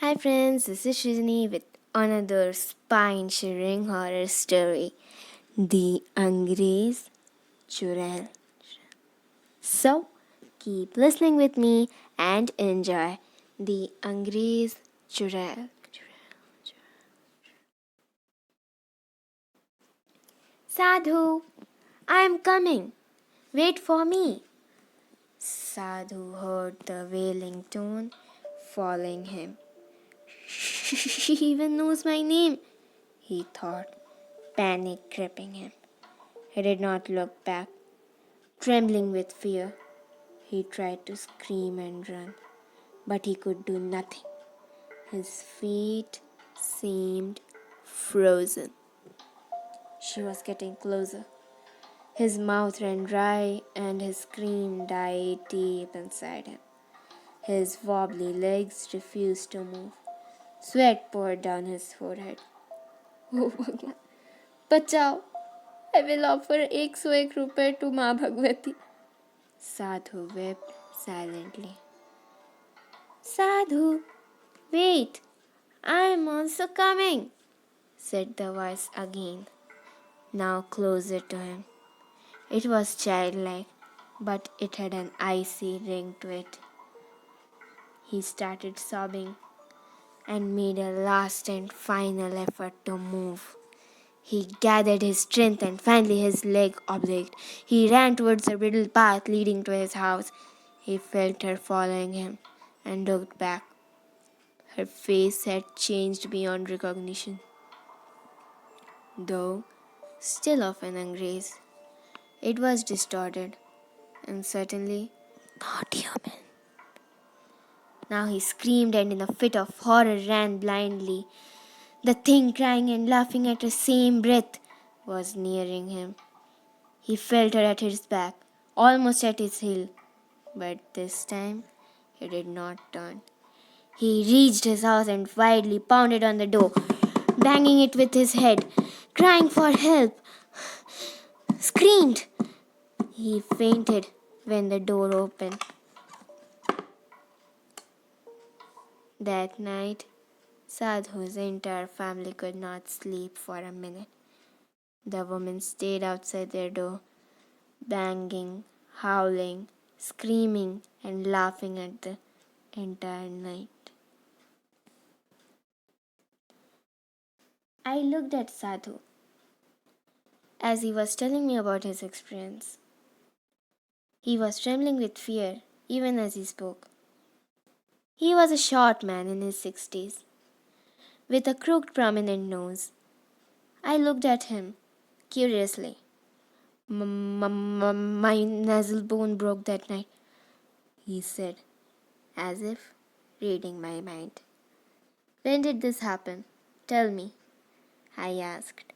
Hi friends, this is Shrishni with another spine-shivering horror story, the Angrez Churail. So, keep listening with me and enjoy the Angrez Churail. Sadhu, I am coming. Wait for me. Sadhu heard the wailing tone following him. She even knows my name, he thought, panic gripping him. He did not look back. Trembling with fear, he tried to scream and run, but he could do nothing. His feet seemed frozen. She was getting closer. His mouth ran dry and his scream died deep inside him. His wobbly legs refused to move. Sweat poured down his forehead. Oh Bhagwan, bachao! I will offer 101 rupees to Ma Bhagwati. Sadhu wept silently. Sadhu, wait! I am also coming, said the voice again, now closer to him. It was childlike, but it had an icy ring to it. He started sobbing and made a last and final effort to move. He gathered his strength and finally his leg obliged. He ran towards the bridle path leading to his house. He felt her following him and looked back. Her face had changed beyond recognition, though still of an Angrez. It was distorted and certainly not human. Now he screamed and in a fit of horror ran blindly. The thing, crying and laughing at the same breath, was nearing him. He felt her at his back, almost at his heel, but this time he did not turn. He reached his house and wildly pounded on the door, banging it with his head, crying for help, screamed. He fainted when the door opened. That night, Sadhu's entire family could not sleep for a minute. The woman stayed outside their door, banging, howling, screaming, and laughing at the entire night. I looked at Sadhu as he was telling me about his experience. He was trembling with fear even as he spoke. He was a short man in his 60s, with a crooked prominent nose. I looked at him curiously. My nasal bone broke that night, he said, as if reading my mind. When did this happen? Tell me, I asked.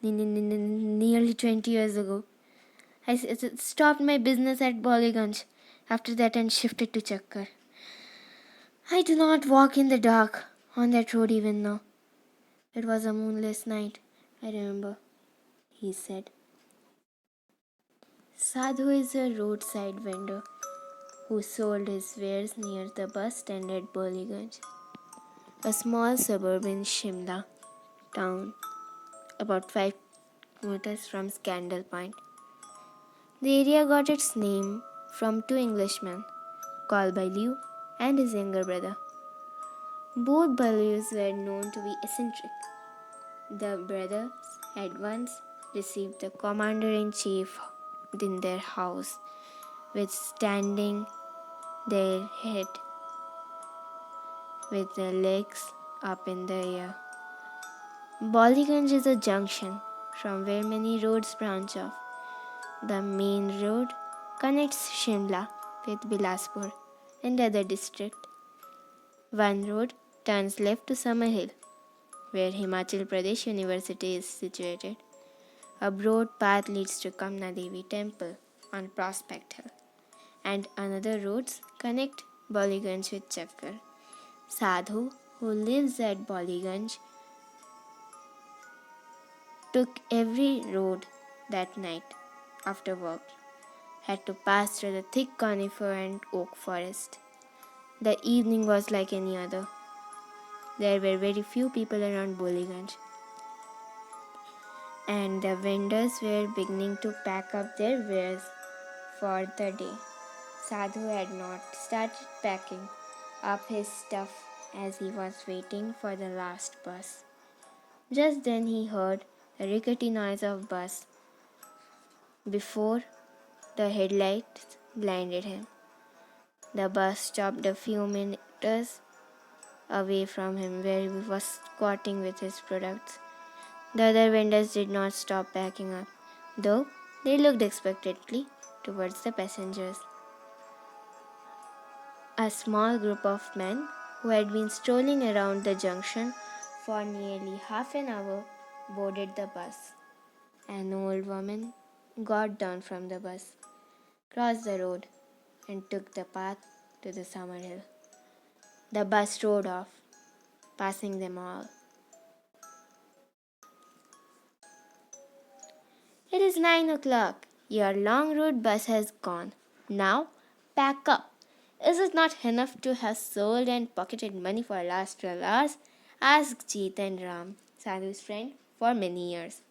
Nearly 20 years ago. I stopped my business at 𝙏𝙗𝙀 after that and shifted to Chakkar. I do not walk in the dark on that road even now. It was a moonless night, I remember, he said. Sadhu is a roadside vendor who sold his wares near the bus stand at 𝙏𝙗𝙀, a small suburb in Shimla town, about 5 kilometers from Scandal Point. The area got its name from 2 Englishmen, called Baloo and his younger brother. Both Baloos were known to be eccentric. The brothers had once received the commander-in-chief in their house, withstanding their head with their legs up in the air. 𝙏𝙗𝙀 is a junction from where many roads branch off. The main road connects Shimla with Bilaspur and other districts. One road turns left to Summerhill, where Himachal Pradesh University is situated. A broad path leads to Kamna Devi Temple on Prospect Hill, and another roads connect 𝙏𝙗𝙀 with Chakkar. Sadhu, who lives at 𝙏𝙗𝙀, took every road that night after work, had to pass through the thick conifer and oak forest. The evening was like any other. There were very few people around Boliganj, and the vendors were beginning to pack up their wares for the day. Sadhu had not started packing up his stuff as he was waiting for the last bus. Just then he heard the rickety noise of bus before the headlights blinded him. The bus stopped a few meters away from him where he was squatting with his products. The other vendors did not stop packing up, though they looked expectantly towards the passengers. A small group of men who had been strolling around the junction for nearly half an hour boarded the bus. An old woman got down from the bus, crossed the road, and took the path to the summer hill. The bus rode off, passing them all. It is 9 o'clock. Your long route bus has gone. Now, pack up. Is it not enough to have sold and pocketed money for the last 12 hours? Asked Jeet and Ram, Sadhu's friend, for many years.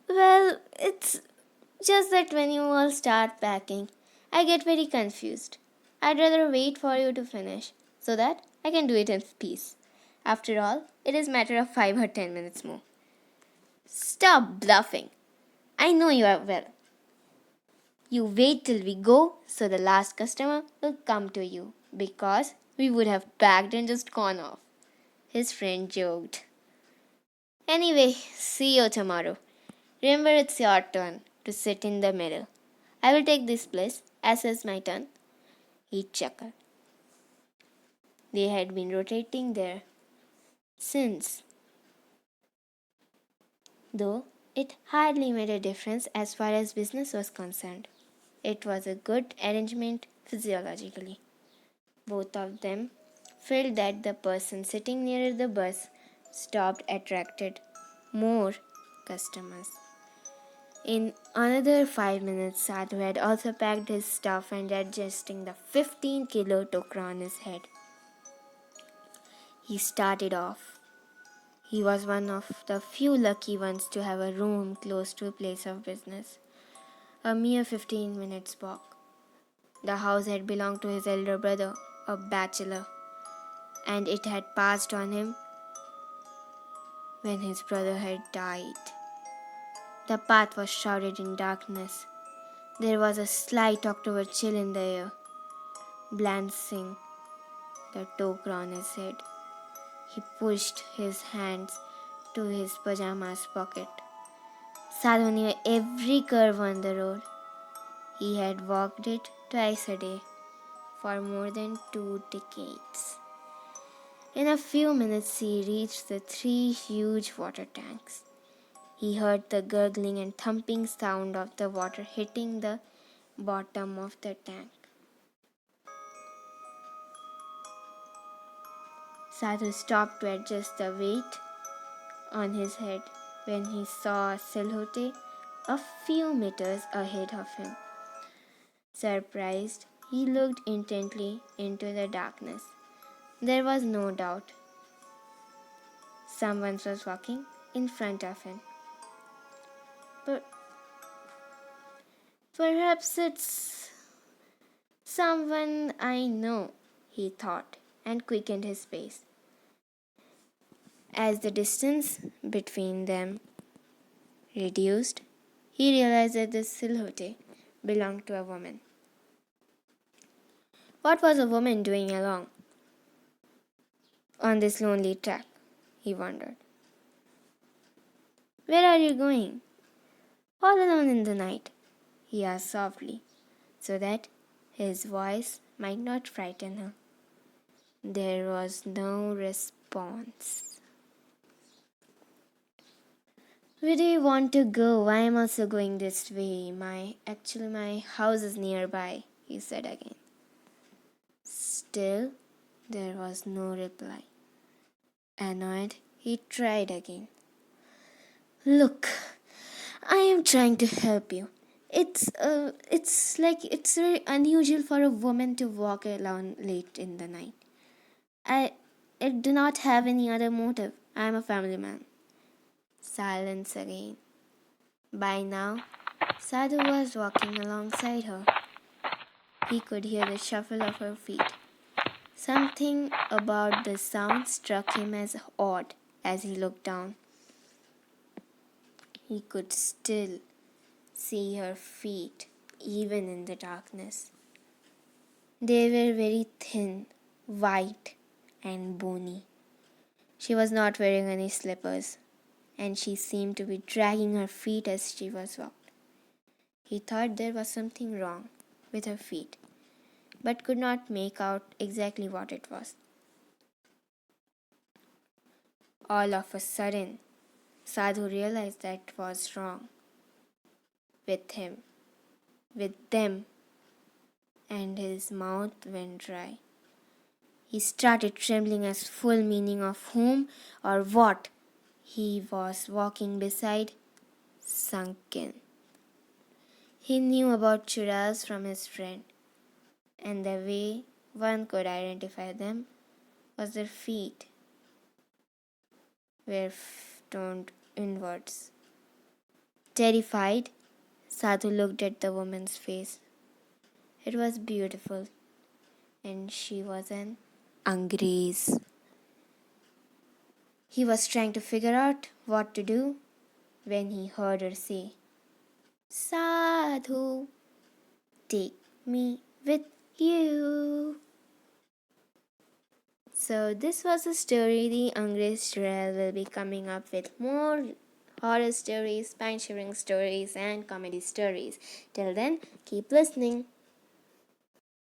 Well, it's just that when you all start packing, I get very confused. I'd rather wait for you to finish, so that I can do it in peace. After all, it is a matter of 5 or 10 minutes more. Stop bluffing. I know you are well. You wait till we go, so the last customer will come to you, because we would have packed and just gone off. His friend joked. Anyway, see you tomorrow. Remember, it's your turn to sit in the middle. I will take this place, as is my turn. He chuckled. They had been rotating there since, though it hardly made a difference as far as business was concerned. It was a good arrangement physiologically. Both of them felt that the person sitting nearer the bus stopped attracted more customers. In another 5 minutes, Sadhu had also packed his stuff and adjusting the 15-kilo tokra on his head. He started off. He was one of the few lucky ones to have a room close to a place of business. A mere 15 minutes walk. The house had belonged to his elder brother, a bachelor, and it had passed on him when his brother had died. The path was shrouded in darkness. There was a slight October chill in the air, balancing the tokra on his head. He pushed his hands to his pajamas pocket. Sadhu knew every curve on the road. He had walked it twice a day for more than 2 decades. In a few minutes he reached the 3 huge water tanks. He heard the gurgling and thumping sound of the water hitting the bottom of the tank. Sadhu stopped to adjust the weight on his head when he saw 𝙬𝙀 a few meters ahead of him. Surprised, he looked intently into the darkness. There was no doubt. Someone was walking in front of him. But perhaps it's someone I know, he thought, and quickened his pace. As the distance between them reduced, he realized that this 𝙬𝙀 belonged to a woman. What was a woman doing along on this lonely track? He wondered. Where are you going? All alone in the night, he asked softly, so that his voice might not frighten her. There was no response. Where do you want to go? I am also going this way. My house is nearby, he said again. Still, there was no reply. Annoyed, he tried again. Look, I am trying to help you. It's very unusual for a woman to walk alone late in the night. It do not have any other motive. I am a family man. Silence again. By now, Sadhu was walking alongside her. He could hear the shuffle of her feet. Something about the sound struck him as odd as he looked down. He could still see her feet even in the darkness. They were very thin, white, and bony. She was not wearing any slippers, and she seemed to be dragging her feet as she was walked. He thought there was something wrong with her feet, but could not make out exactly what it was. All of a sudden, Sadhu realized that was wrong with him, with them, and his mouth went dry. He started trembling as full meaning of whom or what he was walking beside sunk in. He knew about churails from his friend, and the way one could identify them was their feet were turned inwards. Terrified, Sadhu looked at the woman's face. It was beautiful, and she was an Angrez. He was trying to figure out what to do when he heard her say, "Sadhu, take me with you." So this was a story. The Angrez Churail will be coming up with more horror stories, spine-shivering stories, and comedy stories. Till then, keep listening.